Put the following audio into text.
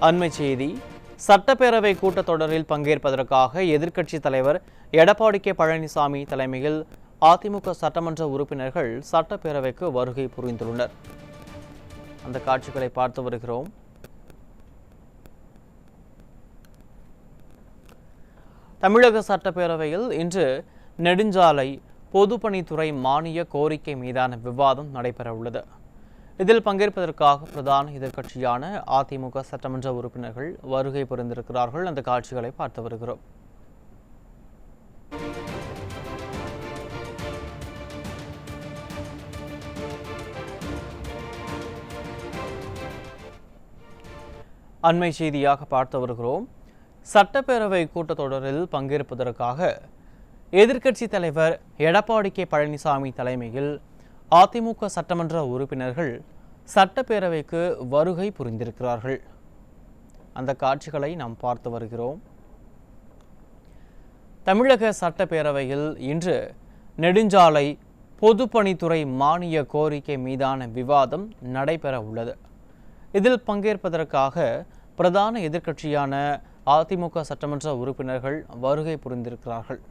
அண்மை செய்தி. சட்டப்பேரவை கூட்டத்தொடரில் பங்கேற்பதற்காக எதிர்க்கட்சித் தலைவர் எடப்பாடி கே பழனிசாமி தலைமையில் அதிமுக சட்டமன்ற உறுப்பினர்கள் சட்டப்பேரவைக்கு வருகை புரிந்துள்ளனர். அந்த காட்சிகளை பார்த்து வருகிறோம். தமிழக சட்டப்பேரவையில் இன்று நெடுஞ்சாலை பொதுப்பணித்துறை மானிய கோரிக்கை மீதான விவாதம் நடைபெறவுள்ளது. இதில் பங்கேற்பதற்காக பிரதான எதிர்க்கட்சியான அதிமுக சட்டமன்ற உறுப்பினர்கள் வருகை புரிந்திருக்கிறார்கள். அந்த காட்சிகளை பார்த்து வருகிறோம். அண்மை செய்தியாக பார்த்து வருகிறோம். சட்டப்பேரவை கூட்டத்தொடரில் பங்கேற்பதற்காக எதிர்க்கட்சி தலைவர் எடப்பாடி கே பழனிசாமி தலைமையில் அதிமுக சட்டமன்ற உறுப்பினர்கள் சட்டப்பேரவைக்கு வருகை புரிந்திருக்கிறார்கள். அந்த காட்சிகளை நாம் பார்த்து வருகிறோம். தமிழக சட்டப்பேரவையில் இன்று நெடுஞ்சாலை பொதுப்பணித்துறை மானிய கோரிக்கை மீதான விவாதம் நடைபெற உள்ளது. இதில் பங்கேற்பதற்காக பிரதான எதிர்க்கட்சியான அதிமுக சட்டமன்ற உறுப்பினர்கள் வருகை புரிந்திருக்கிறார்கள்.